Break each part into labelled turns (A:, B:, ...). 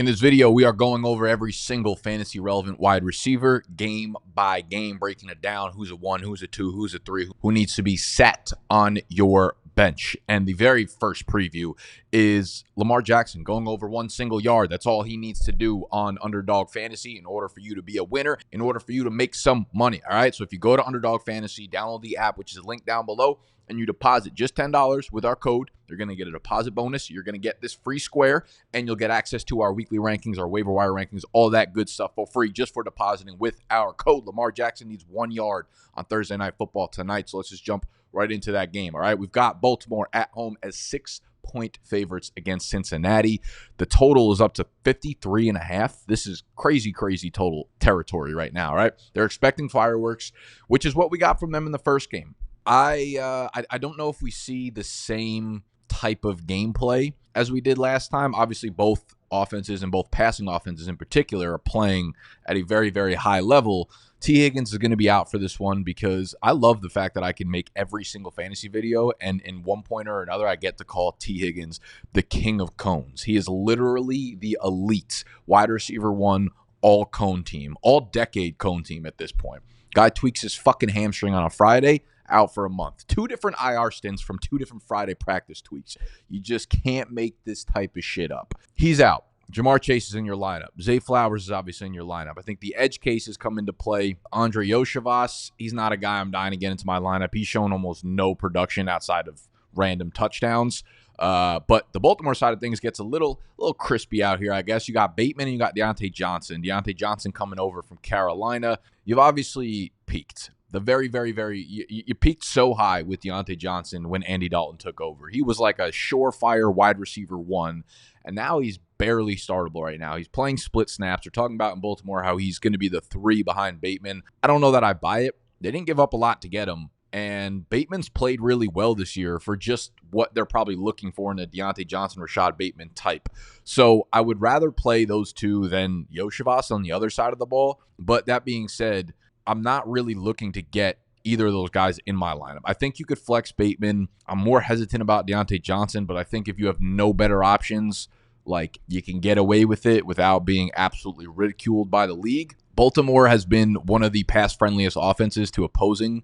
A: In this video, we are going over every single fantasy relevant wide receiver game by game, breaking it down. Who's a 1, who's a 2, who's a 3, who needs to be set on your bench. And the very first preview is Lamar Jackson going over 1 single yard. That's all he needs to do on Underdog Fantasy in order for you to be a winner, in order for you to make some money. All right. So if you go to Underdog Fantasy, download the app, which is linked down below, and you deposit just $10 with our code, you're going to get a deposit bonus. You're going to get this free square, and you'll get access to our weekly rankings, our waiver wire rankings, all that good stuff for free just for depositing with our code. Lamar Jackson needs 1 yard on Thursday Night Football tonight, so let's just jump right into that game. All right, we've got Baltimore at home as 6-point favorites against Cincinnati. The total is up to 53.5. This is crazy total territory right now. All right, they're expecting fireworks, which is what we got from them in the first game. I don't know if we see the same type of gameplay as we did last time. Obviously, both offenses and both passing offenses in particular are playing at a very high level. T. Higgins is going to be out for this one because I love the fact that I can make every single fantasy video, and in one point or another, I get to call T. Higgins the king of cones. He is literally the elite wide receiver 1 all cone team, all decade cone team at this point. Guy tweaks his fucking hamstring on a Friday, out for a month. 2 different IR stints from 2 different Friday practice tweaks. You just can't make this type of shit up. He's out. Jamar Chase is in your lineup. Zay Flowers is obviously in your lineup. I think the edge cases come into play. Andre Yoshivas, he's not a guy I'm dying to get into my lineup. He's shown almost no production outside of random touchdowns. But the Baltimore side of things gets a little crispy out here, I guess. You got Bateman and you got Deontay Johnson. Deontay Johnson coming over from Carolina. You've obviously peaked. You peaked so high with Deontay Johnson when Andy Dalton took over. He was like a surefire wide receiver 1, and now he's barely startable right now. He's playing split snaps. They're talking about in Baltimore how he's going to be the 3 behind Bateman. I don't know that I buy it. They didn't give up a lot to get him, and Bateman's played really well this year for just what they're probably looking for in a Deontay Johnson, Rashad Bateman type. So I would rather play those 2 than Yoshivas on the other side of the ball. But that being said, I'm not really looking to get either of those guys in my lineup. I think you could flex Bateman. I'm more hesitant about Deontay Johnson, but I think if you have no better options, like, you can get away with it without being absolutely ridiculed by the league. Baltimore has been one of the pass-friendliest offenses to opposing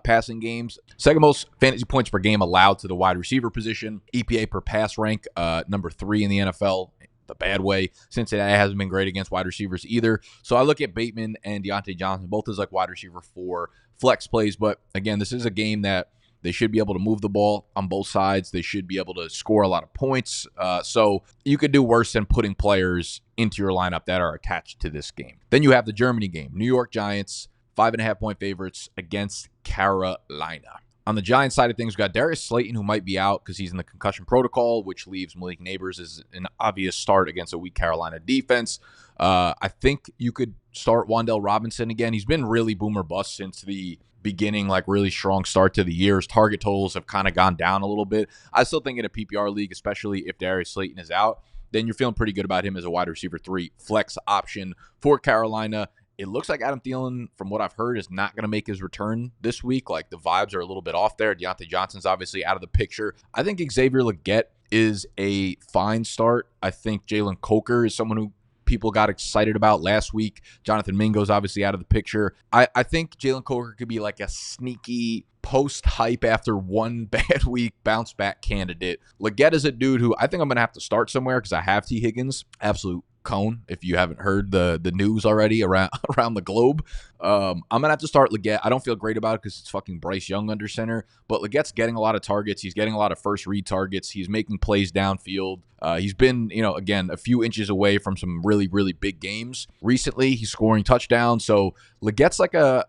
A: passing games. Second most fantasy points per game allowed to the wide receiver position. EPA per pass rank, number 3 in the NFL. The bad way. Cincinnati hasn't been great against wide receivers either. So I look at Bateman and Deontay Johnson both as like wide receiver 4 flex plays. But again, this is a game that they should be able to move the ball on both sides. They should be able to score a lot of points. So you could do worse than putting players into your lineup that are attached to this game. Then you have the Germany game. New York Giants, 5.5-point favorites against Carolina. On the Giants side of things, we've got Darius Slayton, who might be out because he's in the concussion protocol, which leaves Malik Neighbors as an obvious start against a weak Carolina defense. I think you could start Wan'Dale Robinson again. He's been really boom or bust since the beginning, like really strong start to the year. His target totals have kind of gone down a little bit. I still think in a PPR league, especially if Darius Slayton is out, then you're feeling pretty good about him as a wide receiver 3 flex option for Carolina. It looks like Adam Thielen, from what I've heard, is not going to make his return this week. Like, the vibes are a little bit off there. Deontay Johnson's obviously out of the picture. I think Xavier Legette is a fine start. I think Jalen Coker is someone who people got excited about last week. Jonathan Mingo's obviously out of the picture. I think Jalen Coker could be like a sneaky post-hype after one bad week bounce-back candidate. Legette is a dude who I think I'm going to have to start somewhere because I have T. Higgins. Absolute cone, if you haven't heard the news already around the globe. I'm gonna have to start Legette. I don't feel great about it because it's fucking Bryce Young under center, but Legette's getting a lot of targets. He's getting a lot of first read targets. He's making plays downfield. He's been, again, a few inches away from some really big games recently. He's scoring touchdowns, so Legette's like a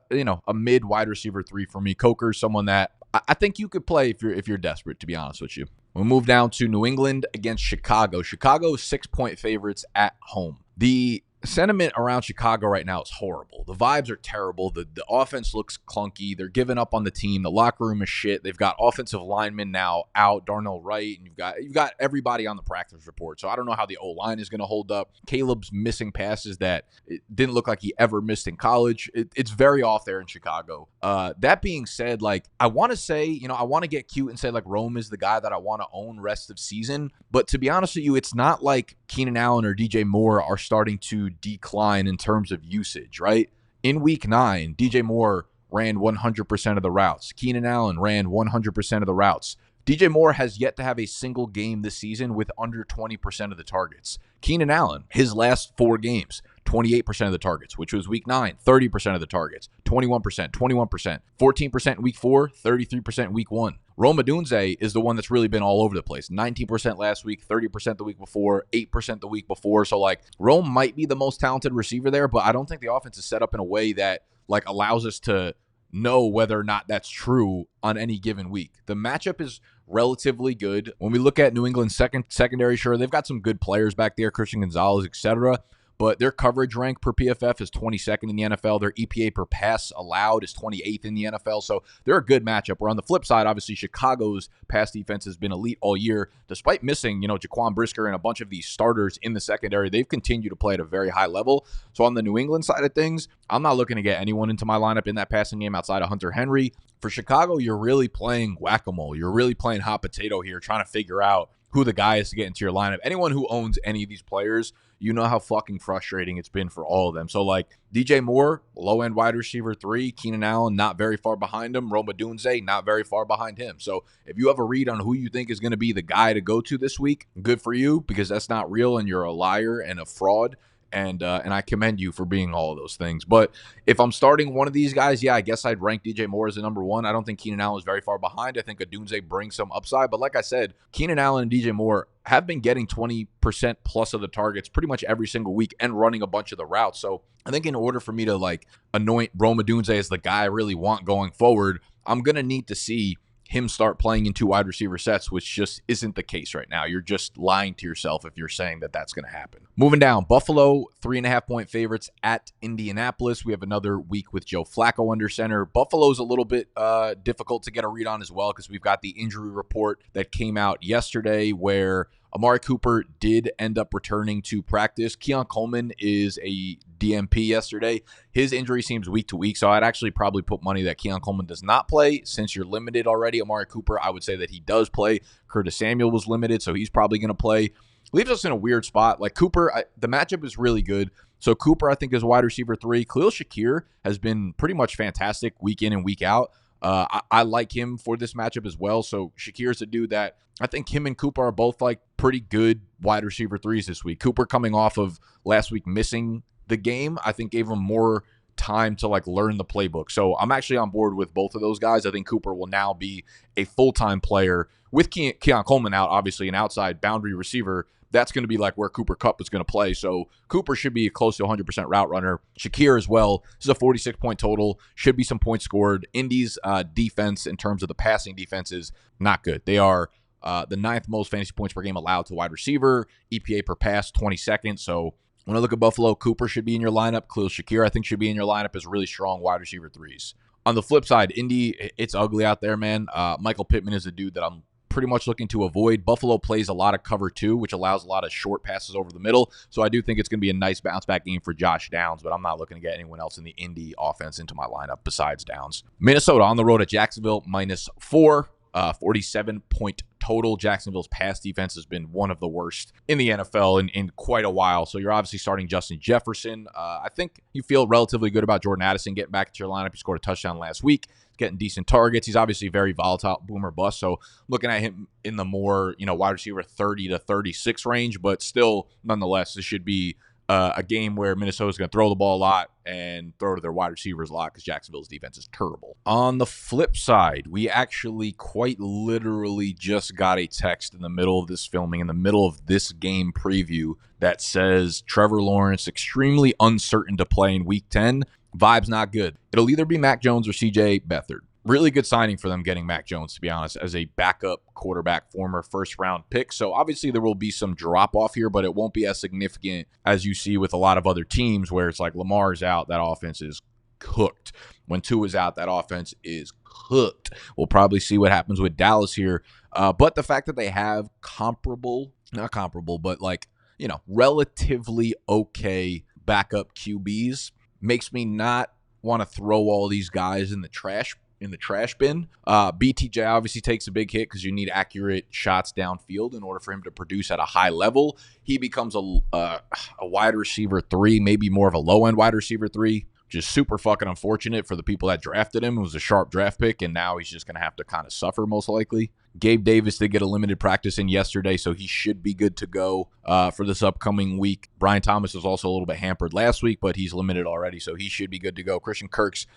A: mid wide receiver 3 for me. Coker's someone that I think you could play if you're desperate, to be honest with you. We'll move down to New England against Chicago. Chicago 6-point favorites at home. The sentiment around Chicago right now is horrible. The vibes are terrible. The offense looks clunky. They're giving up on the team. The locker room is shit. They've got offensive linemen now out, Darnell Wright, and you've got everybody on the practice report. So I don't know how the O-line is going to hold up. Caleb's missing passes that it didn't look like he ever missed in college. It's very off there in Chicago. That being said, like, I want to say, I want to get cute and say like Rome is the guy that I want to own rest of season. But to be honest with you, it's not like Keenan Allen or DJ Moore are starting to decline in terms of usage, right? In week 9, DJ Moore ran 100% of the routes. Keenan Allen ran 100% of the routes. DJ Moore has yet to have a single game this season with under 20% of the targets. Keenan Allen, his last 4 games, 28% of the targets, which was week 9, 30% of the targets, 21%, 21%, 14% in week 4, 33% in week 1. Rome Odunze is the one that's really been all over the place. 19% last week, 30% the week before, 8% the week before. So, like, Rome might be the most talented receiver there, but I don't think the offense is set up in a way that, like, allows us to know whether or not that's true on any given week. The matchup is relatively good. When we look at New England's secondary, sure, they've got some good players back there, Christian Gonzalez, etc., but their coverage rank per PFF is 22nd in the NFL. Their EPA per pass allowed is 28th in the NFL. So they're a good matchup. Where on the flip side, obviously, Chicago's pass defense has been elite all year. Despite missing, Jaquan Brisker and a bunch of these starters in the secondary, they've continued to play at a very high level. So on the New England side of things, I'm not looking to get anyone into my lineup in that passing game outside of Hunter Henry. For Chicago, you're really playing whack-a-mole. You're really playing hot potato here, trying to figure out who the guy is to get into your lineup. Anyone who owns any of these players, you know how fucking frustrating it's been for all of them. So, like, DJ Moore, low-end wide receiver 3. Keenan Allen, not very far behind him. Rome Odunze, not very far behind him. So, if you have a read on who you think is going to be the guy to go to this week, good for you, because that's not real and you're a liar and a fraud. And I commend you for being all of those things. But if I'm starting one of these guys, yeah, I guess I'd rank DJ Moore as the number 1. I don't think Keenan Allen is very far behind. I think Odunze brings some upside. But like I said, Keenan Allen and DJ Moore have been getting 20% plus of the targets pretty much every single week and running a bunch of the routes. So I think in order for me to, like, anoint Rome Odunze as the guy I really want going forward, I'm going to need to see him start playing in 2 wide receiver sets, which just isn't the case right now. You're just lying to yourself if you're saying that that's going to happen. Moving down, Buffalo, 3.5-point favorites at Indianapolis. We have another week with Joe Flacco under center. Buffalo's a little bit difficult to get a read on as well because we've got the injury report that came out yesterday where Amari Cooper did end up returning to practice. Keon Coleman is a DMP yesterday. His injury seems week to week, so I'd actually probably put money that Keon Coleman does not play. Since you're limited already, Amari Cooper, I would say that he does play. Curtis Samuel was limited, so he's probably going to play. Leaves us in a weird spot. Like Cooper, the matchup is really good. So Cooper, I think, is wide receiver 3. Khalil Shakir has been pretty much fantastic week in and week out. I like him for this matchup as well. So Shakir's a dude that I think him and Cooper are both like pretty good wide receiver 3s this week. Cooper coming off of last week missing the game, I think gave him more time to like learn the playbook. So I'm actually on board with both of those guys. I think Cooper will now be a full-time player with Keon Coleman out, obviously an outside boundary receiver. That's going to be like where Cooper Kupp is going to play. So Cooper should be close to 100% route runner. Shakir as well. This is a 46-point total. Should be some points scored. Indy's defense in terms of the passing defense is not good. They are the 9th most fantasy points per game allowed to wide receiver. EPA per pass, 22nd. So when I look at Buffalo, Cooper should be in your lineup. Khalil Shakir, I think, should be in your lineup as really strong wide receiver 3s. On the flip side, Indy, it's ugly out there, man. Michael Pittman is a dude that I'm pretty much looking to avoid. Buffalo plays a lot of cover 2, which allows a lot of short passes over the middle. So I do think it's going to be a nice bounce back game for Josh Downs, but I'm not looking to get anyone else in the Indy offense into my lineup besides Downs. Minnesota on the road at Jacksonville, -4. 47-point total. Jacksonville's pass defense has been one of the worst in the NFL in quite a while. So you're obviously starting Justin Jefferson. I think you feel relatively good about Jordan Addison getting back into your lineup. He scored a touchdown last week. He's getting decent targets. He's obviously very volatile, boomer bust. So looking at him in the more, wide receiver 30 to 36 range, but still, nonetheless, this should be a game where Minnesota's going to throw the ball a lot and throw to their wide receivers a lot because Jacksonville's defense is terrible. On the flip side, we actually quite literally just got a text in the middle of this filming, in the middle of this game preview, that says Trevor Lawrence extremely uncertain to play in Week 10. Vibes not good. It'll either be Mac Jones or CJ Beathard. Really good signing for them getting Mac Jones, to be honest, as a backup quarterback, former first-round pick. So obviously there will be some drop-off here, but it won't be as significant as you see with a lot of other teams where it's like Lamar's out, that offense is cooked. When Tua's out, that offense is cooked. We'll probably see what happens with Dallas here. But the fact that they have not comparable, but relatively okay backup QBs makes me not want to throw all these guys in the trash in the trash bin. BTJ obviously takes a big hit because you need accurate shots downfield in order for him to produce at a high level. He becomes a wide receiver 3, maybe more of a low-end wide receiver 3. Just super fucking unfortunate for the people that drafted him. It was a sharp draft pick, and now he's just going to have to kind of suffer most likely. Gabe Davis did get a limited practice in yesterday, so he should be good to go for this upcoming week. Brian Thomas was also a little bit hampered last week, but he's limited already, so he should be good to go. Christian Kirk's,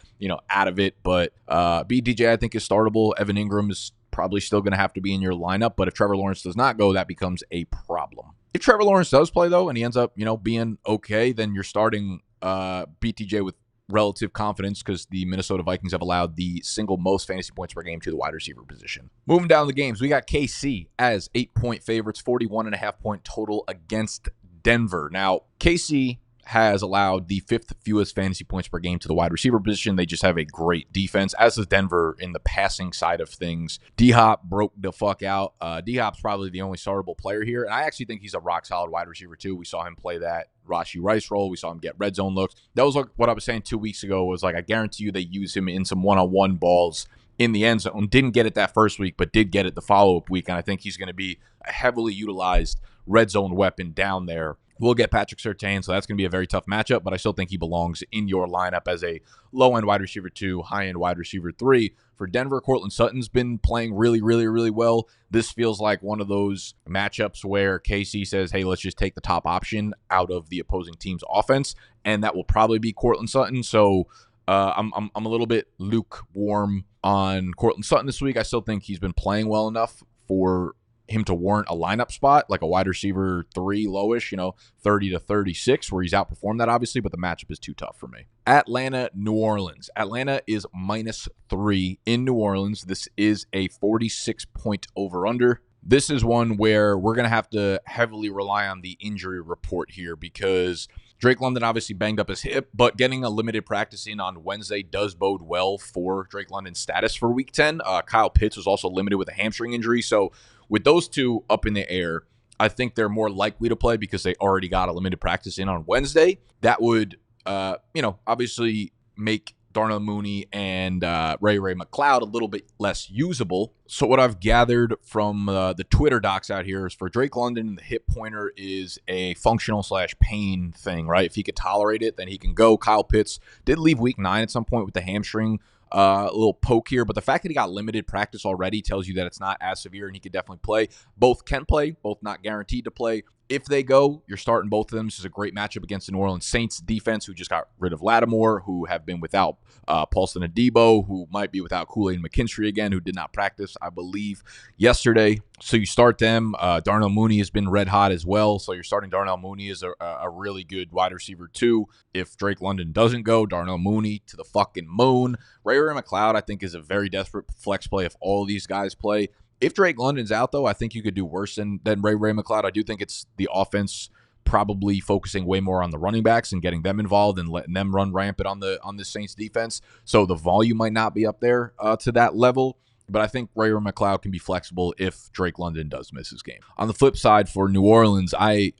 A: out of it, but BDJ I think is startable. Evan Ingram is probably still going to have to be in your lineup, but if Trevor Lawrence does not go, that becomes a problem. If Trevor Lawrence does play, though, and he ends up, being okay, then you're starting BTJ with relative confidence because the Minnesota Vikings have allowed the single most fantasy points per game to the wide receiver position. Moving down the games, we got KC as 8-point favorites, 41.5-point total against Denver. Now, KC has allowed the 5th fewest fantasy points per game to the wide receiver position. They just have a great defense, as does Denver in the passing side of things. D-Hop broke the fuck out. D-Hop's probably the only startable player here, and I actually think he's a rock-solid wide receiver, too. We saw him play that Rashee Rice role. We saw him get red zone looks. That was what I was saying 2 weeks ago, was like, I guarantee you they use him in some one-on-one balls in the end zone. Didn't get it that first week, but did get it the follow-up week, and I think he's going to be a heavily utilized red zone weapon down there. We'll get Patrick Surtain, so that's going to be a very tough matchup, but I still think he belongs in your lineup as a low-end wide receiver 2, high-end wide receiver 3. For Denver, Courtland Sutton's been playing really, really, really well. This feels like one of those matchups where KC says, hey, let's just take the top option out of the opposing team's offense, and that will probably be Courtland Sutton. So I'm a little bit lukewarm on Courtland Sutton this week. I still think he's been playing well enough for him to warrant a lineup spot, like a wide receiver 3 lowish, 30 to 36, where he's outperformed that, obviously, but the matchup is too tough for me. Atlanta, New Orleans. Atlanta is -3 in New Orleans. This is a 46-point over-under. This is one where we're going to have to heavily rely on the injury report here because Drake London obviously banged up his hip, but getting a limited practice in on Wednesday does bode well for Drake London's status for Week 10. Kyle Pitts was also limited with a hamstring injury, so with those two up in the air, I think they're more likely to play because they already got a limited practice in on Wednesday. That would, obviously make Darnell Mooney and Ray McCloud a little bit less usable. So what I've gathered from the Twitter docs out here is for Drake London, the hip pointer is a functional/pain thing, right? If he could tolerate it, then he can go. Kyle Pitts did leave Week 9 at some point with the hamstring. A little poke here, but the fact that he got limited practice already tells you that it's not as severe and he could definitely play. Both can play, both not guaranteed to play. If they go, you're starting both of them. This is a great matchup against the New Orleans Saints defense, who just got rid of Lattimore, who have been without Paulson Adebo, who might be without Kool-Aid McKinstry again, who did not practice, I believe, yesterday. So you start them. Darnell Mooney has been red hot as well. So you're starting Darnell Mooney as a really good wide receiver too. If Drake London doesn't go, Darnell Mooney to the fucking moon. Ray McCloud, I think, is a very desperate flex play if all of these guys play. If Drake London's out, though, I think you could do worse than Ray McCloud. I do think it's the offense probably focusing way more on the running backs and getting them involved and letting them run rampant on the Saints defense. So the volume might not be up there to that level. But I think Ray McCloud can be flexible if Drake London does miss his game. On the flip side, for New Orleans, I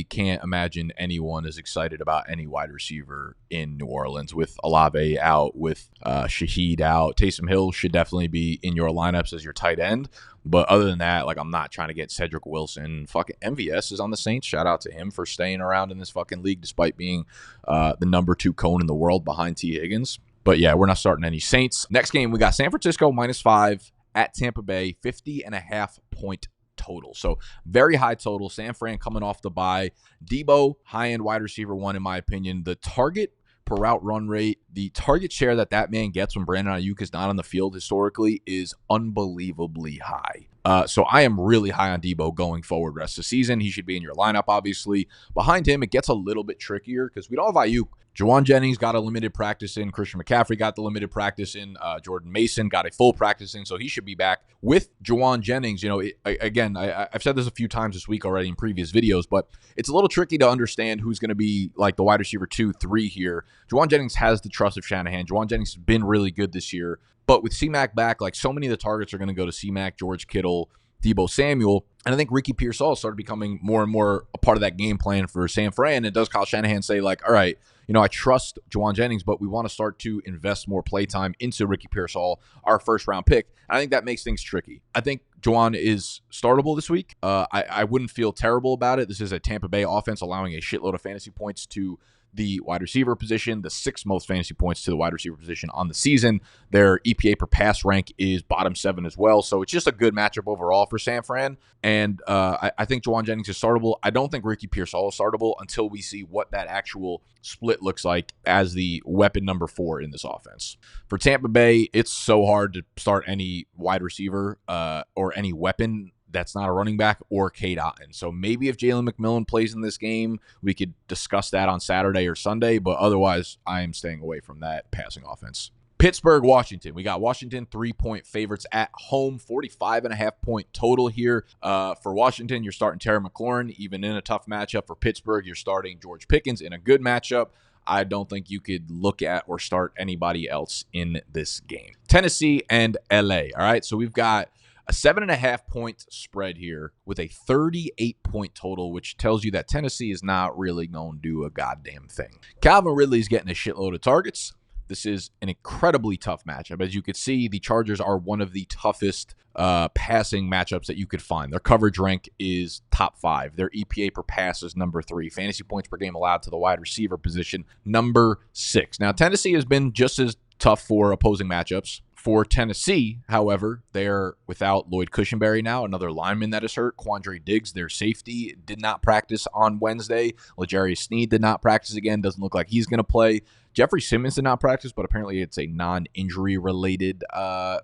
A: can't imagine anyone is excited about any wide receiver in New Orleans with Olave out, with Shaheed out. Taysom Hill should definitely be in your lineups as your tight end. But other than that, I'm not trying to get Cedric Wilson. Fucking MVS is on the Saints. Shout out to him for staying around in this fucking league despite being the number 2 cone in the world behind T. Higgins. But yeah, we're not starting any Saints. Next game, we got San Francisco -5 at Tampa Bay, 50.5-point total. So very high total. San Fran coming off the bye. Debo, high-end wide receiver 1, in my opinion. The target per route run rate, the target share that man gets when Brandon Ayuk is not on the field historically is unbelievably high. So I am really high on Debo going forward rest of the season. He should be in your lineup, obviously. Behind him, it gets a little bit trickier because we don't have Ayuk. Jawan Jennings got a limited practice in. Christian McCaffrey got the limited practice in. Jordan Mason got a full practice in, so he should be back. With Jawan Jennings, I've said this a few times this week already in previous videos, but it's a little tricky to understand who's going to be like the wide receiver 2, 3 here. Jawan Jennings has the trust of Shanahan. Jawan Jennings has been really good this year, but with C-Mac back, so many of the targets are going to go to C-Mac, George Kittle, Debo Samuel. And I think Ricky Pearsall started becoming more and more a part of that game plan for San Fran. And does Kyle Shanahan say, like, all right, I trust Juwan Jennings, but we want to start to invest more playtime into Ricky Pearsall, our first-round pick. I think that makes things tricky. I think Juwan is startable this week. I wouldn't feel terrible about it. This is a Tampa Bay offense allowing a shitload of fantasy points to the wide receiver position, the 6th most fantasy points to the wide receiver position on the season. Their EPA per pass rank is bottom 7 as well. So it's just a good matchup overall for San Fran. And I think Juwan Jennings is startable. I don't think Ricky Pearsall is startable until we see what that actual split looks like as the weapon number 4 in this offense. For Tampa Bay, it's so hard to start any wide receiver or any weapon that's not a running back or Cade Otton. So maybe if Jalen McMillan plays in this game, we could discuss that on Saturday or Sunday, but otherwise I am staying away from that passing offense. Pittsburgh, Washington. We got Washington 3-point favorites at home, 45.5-point total here. For Washington, you're starting Terry McLaurin. Even in a tough matchup for Pittsburgh, you're starting George Pickens in a good matchup. I don't think you could look at or start anybody else in this game. Tennessee and LA. All right, so we've got a 7.5-point spread here with a 38-point total, which tells you that Tennessee is not really going to do a goddamn thing. Calvin Ridley's getting a shitload of targets. This is an incredibly tough matchup. As you could see, the Chargers are one of the toughest passing matchups that you could find. Their coverage rank is top 5. Their EPA per pass is number 3. Fantasy points per game allowed to the wide receiver position, number 6. Now, Tennessee has been just as tough for opposing matchups. For Tennessee, however, they're without Lloyd Cushenberry now, another lineman that is hurt. Quandre Diggs, their safety, did not practice on Wednesday. L'Jarius Sneed did not practice again. Doesn't look like he's going to play. Jeffrey Simmons did not practice, but apparently it's a non-injury related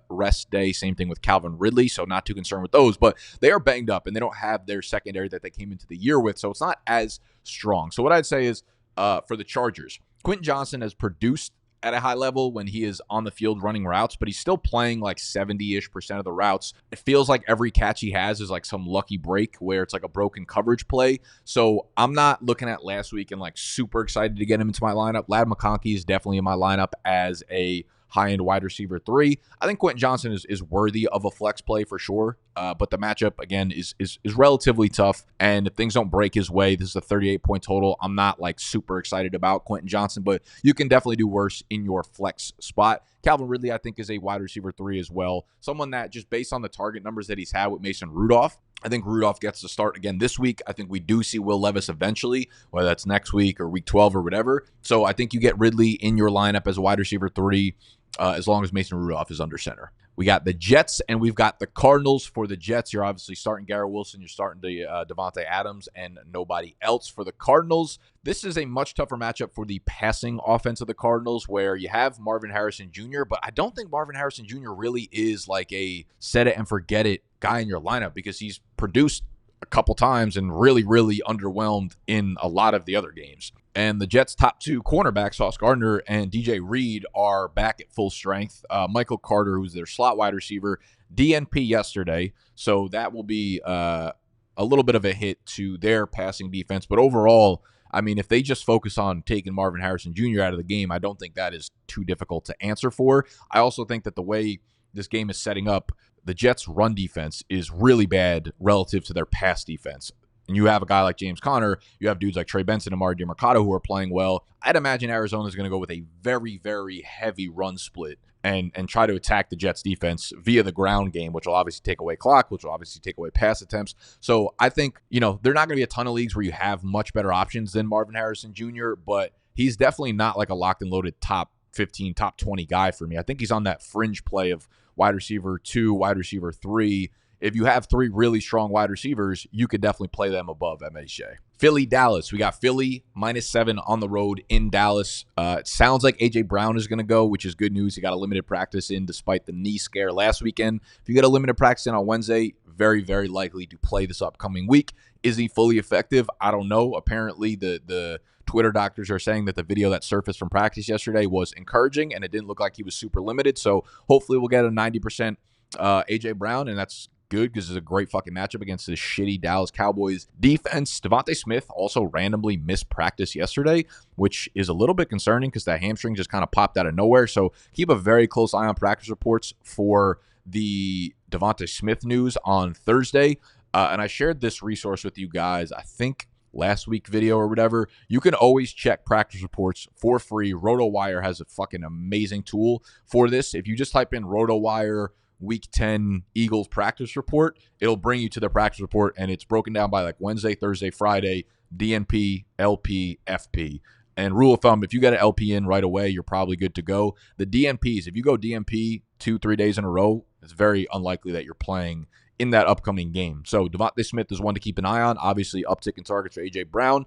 A: rest day. Same thing with Calvin Ridley, so not too concerned with those. But they are banged up, and they don't have their secondary that they came into the year with, so it's not as strong. So what I'd say is for the Chargers, Quentin Johnson has produced at a high level when he is on the field running routes, but he's still playing like 70-ish% of the routes. It feels like every catch he has is like some lucky break where it's like a broken coverage play. So I'm not looking at last week and like super excited to get him into my lineup. Ladd McConkey is definitely in my lineup as a high-end wide receiver 3. I think Quentin Johnson is worthy of a flex play for sure, but the matchup, again, is relatively tough, and if things don't break his way, this is a 38-point total. I'm not, like, super excited about Quentin Johnson, but you can definitely do worse in your flex spot. Calvin Ridley, I think, is a wide receiver 3 as well. Someone that, just based on the target numbers that he's had with Mason Rudolph, I think Rudolph gets to start again this week. I think we do see Will Levis eventually, whether that's next week or week 12 or whatever. So I think you get Ridley in your lineup as a wide receiver 3 as long as Mason Rudolph is under center. We got the Jets and we've got the Cardinals. For the Jets, you're obviously starting Garrett Wilson. You're starting Devontae Adams and nobody else. For the Cardinals, this is a much tougher matchup for the passing offense of the Cardinals, where you have Marvin Harrison Jr., but I don't think Marvin Harrison Jr. really is like a set it and forget it guy in your lineup, because he's produced a couple times and really, really underwhelmed in a lot of the other games. And the Jets' top 2 cornerbacks, Sauce Gardner and DJ Reed, are back at full strength. Michael Carter, who's their slot wide receiver, DNP yesterday, so that will be a little bit of a hit to their passing defense. But overall, I mean, if they just focus on taking Marvin Harrison Jr. out of the game, I don't think that is too difficult to answer for. I also think that the way this game is setting up, the Jets' run defense is really bad relative to their pass defense. And you have a guy like James Conner, you have dudes like Trey Benson and Amari DeMarcado who are playing well. I'd imagine Arizona is going to go with a very, very heavy run split and try to attack the Jets defense via the ground game, which will obviously take away clock, which will obviously take away pass attempts. So I think, they're not going to be a ton of leagues where you have much better options than Marvin Harrison Jr., but he's definitely not like a locked and loaded top 15, top 20 guy for me. I think he's on that fringe play of wide receiver 2, wide receiver 3. If you have 3 really strong wide receivers, you could definitely play them above MHA. Philly, Dallas. We got Philly -7 on the road in Dallas. It sounds like A.J. Brown is going to go, which is good news. He got a limited practice in despite the knee scare last weekend. If you get a limited practice in on Wednesday, very, very likely to play this upcoming week. Is he fully effective? I don't know. Apparently, the Twitter doctors are saying that the video that surfaced from practice yesterday was encouraging, and it didn't look like he was super limited. So hopefully we'll get a 90% A.J. Brown, and that's good because it's a great fucking matchup against the shitty Dallas Cowboys defense. Devontae Smith also randomly missed practice yesterday, which is a little bit concerning because that hamstring just kind of popped out of nowhere. So keep a very close eye on practice reports for the Devontae Smith news on Thursday. And I shared this resource with you guys, I think last week video or whatever. You can always check practice reports for free. RotoWire has a fucking amazing tool for this. If you just type in RotoWire Week 10 Eagles practice report, it'll bring you to the practice report, and it's broken down by like Wednesday, Thursday, Friday, DNP, LP, FP. And rule of thumb, if you get an LP in right away, you're probably good to go. The DNPs, if you go DNP 2-3 days in a row, it's very unlikely that you're playing in that upcoming game. So Devontae Smith is one to keep an eye on. Obviously, uptick in targets for A.J. Brown.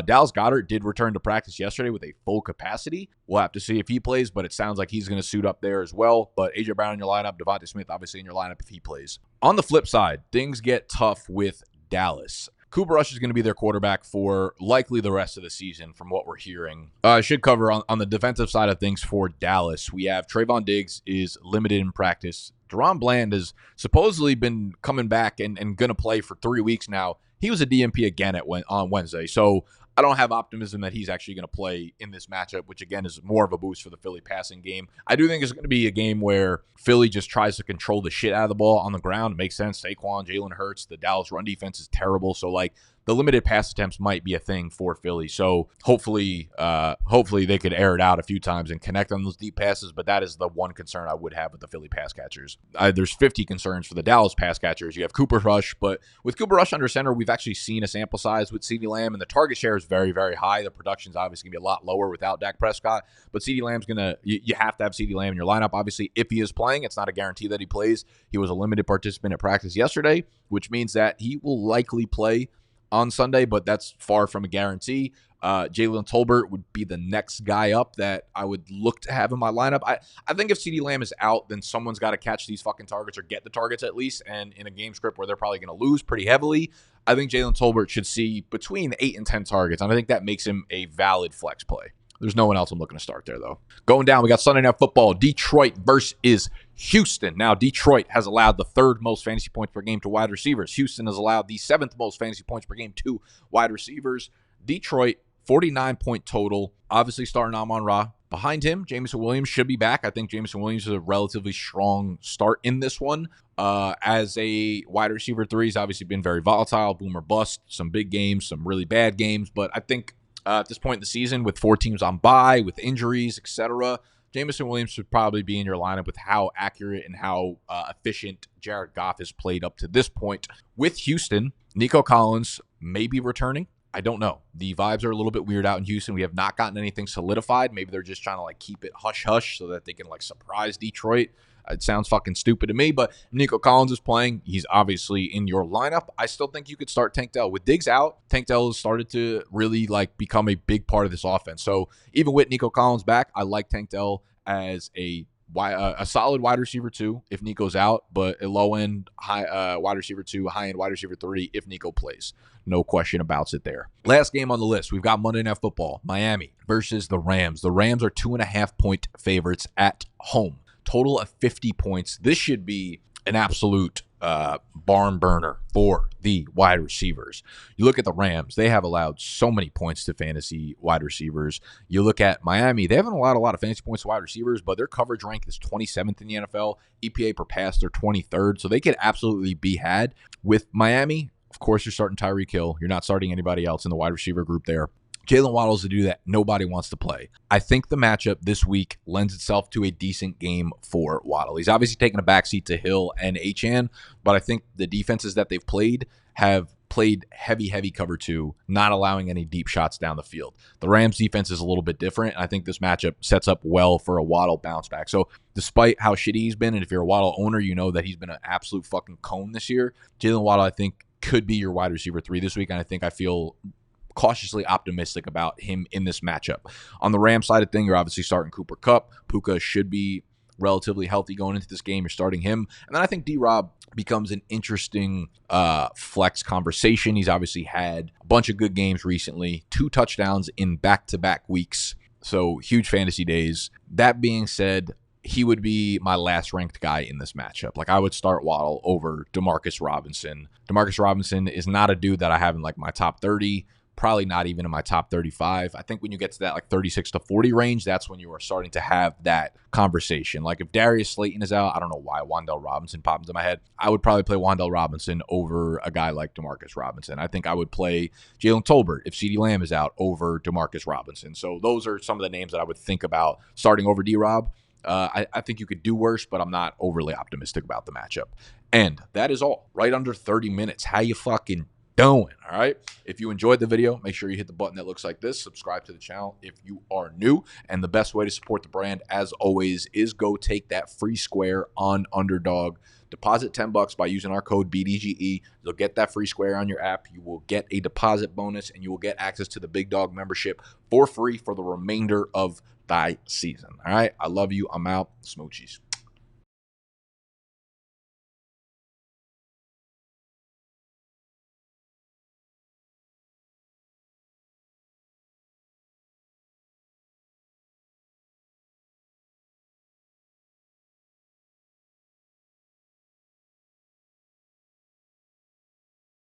A: Dallas Goedert did return to practice yesterday with a full capacity. We'll have to see if he plays, but it sounds like he's going to suit up there as well. But A.J. Brown in your lineup, Devontae Smith obviously in your lineup if he plays. On the flip side, things get tough with Dallas. Cooper Rush is going to be their quarterback for likely the rest of the season from what we're hearing. I should cover on the defensive side of things for Dallas. We have Trayvon Diggs is limited in practice. Deron Bland has supposedly been coming back and going to play for 3 weeks now. He was a DNP again on Wednesday, so I don't have optimism that he's actually going to play in this matchup, which again is more of a boost for the Philly passing game. I do think it's going to be a game where Philly just tries to control the shit out of the ball on the ground. It makes sense. Saquon, Jalen Hurts, the Dallas run defense is terrible, so like the limited pass attempts might be a thing for Philly. So hopefully they could air it out a few times and connect on those deep passes. But that is the one concern I would have with the Philly pass catchers. There's 50 concerns for the Dallas pass catchers. You have Cooper Rush, but with Cooper Rush under center, we've actually seen a sample size with CeeDee Lamb, and the target share is very, very high. The production's obviously going to be a lot lower without Dak Prescott, but CeeDee Lamb's going to, you have to have CeeDee Lamb in your lineup. Obviously, if he is playing, it's not a guarantee that he plays. He was a limited participant at practice yesterday, which means that he will likely play on Sunday, but that's far from a guarantee. Jalen Tolbert would be the next guy up that I would look to have in my lineup. I think if CeeDee Lamb is out, then someone's got to catch these fucking targets or get the targets at least. And in a game script where they're probably going to lose pretty heavily, I think Jalen Tolbert should see between 8 and 10 targets. And I think that makes him a valid flex play. There's no one else I'm looking to start there, though. Going down, we got Sunday Night Football. Detroit versus Houston. Now, Detroit has allowed the 3rd most fantasy points per game to wide receivers. Houston has allowed the 7th most fantasy points per game to wide receivers. Detroit, 49-point total. Obviously, starting Amon-Ra. Behind him, Jameson Williams should be back. I think Jameson Williams is a relatively strong start in this one. As a wide receiver 3, he's obviously been very volatile, boom or bust. Some big games, some really bad games. But I think at this point in the season, with 4 teams on bye, with injuries, etc., Jameson Williams should probably be in your lineup with how accurate and how efficient Jared Goff has played up to this point. With Houston, Nico Collins may be returning. I don't know. The vibes are a little bit weird out in Houston. We have not gotten anything solidified. Maybe they're just trying to like keep it hush-hush so that they can like surprise Detroit. It sounds fucking stupid to me, but Nico Collins is playing. He's obviously in your lineup. I still think you could start Tank Dell. With Diggs out, Tank Dell has started to really like become a big part of this offense. So even with Nico Collins back, I like Tank Dell as a solid wide receiver 2 if Nico's out, but a low-end wide receiver 2, high-end wide receiver 3 if Nico plays. No question about it there. Last game on the list, we've got Monday Night Football. Miami versus the Rams. The Rams are 2.5-point favorites at home. Total of 50 points. This should be an absolute barn burner for the wide receivers. You look at the Rams, they have allowed so many points to fantasy wide receivers. You look at Miami, they haven't allowed a lot of fantasy points to wide receivers, but their coverage rank is 27th in the NFL. EPA per pass, they're 23rd, so they could absolutely be had. With Miami, of course, you're starting Tyreek Hill. You're not starting anybody else in the wide receiver group there. Jalen Waddle's to do that. Nobody wants to play. I think the matchup this week lends itself to a decent game for Waddle. He's obviously taken a backseat to Hill and Achane, but I think the defenses that they've played have played heavy cover 2, not allowing any deep shots down the field. The Rams defense is a little bit different. I think this matchup sets up well for a Waddle bounce back. So despite how shitty he's been, and if you're a Waddle owner, you know that he's been an absolute fucking cone this year. Jalen Waddle, I think, could be your wide receiver 3 this week, and I feel cautiously optimistic about him in this matchup. On the Rams side of thing, you're obviously starting Cooper Kupp. Puka should be relatively healthy going into this game. You're starting him. And then I think D-Rob becomes an interesting flex conversation. He's obviously had a bunch of good games recently, 2 touchdowns in back-to-back weeks. So huge fantasy days. That being said, he would be my last ranked guy in this matchup. Like I would start Waddle over Demarcus Robinson. Demarcus Robinson is not a dude that I have in like my top 30. probably not even in my top 35. I think when you get to that like 36 to 40 range, that's when you are starting to have that conversation. Like if Darius Slayton is out, I don't know why Wan'Dale Robinson popped into my head. I would probably play Wan'Dale Robinson over a guy like Demarcus Robinson. I think I would play Jalen Tolbert if CeeDee Lamb is out over Demarcus Robinson. So those are some of the names that I would think about starting over D-Rob. I think you could do worse, but I'm not overly optimistic about the matchup. And that is all. Right under 30 minutes. How you fucking doing? All right. If you enjoyed the video, make sure you hit the button that looks like this. Subscribe to the channel if you are new. And the best way to support the brand, as always, is go take that free square on Underdog. Deposit $10 by using our code BDGE. You'll get that free square on your app. You will get a deposit bonus, and you will get access to the Big Dog membership for free for the remainder of thy season. All right. I love you. I'm out. Smoochies.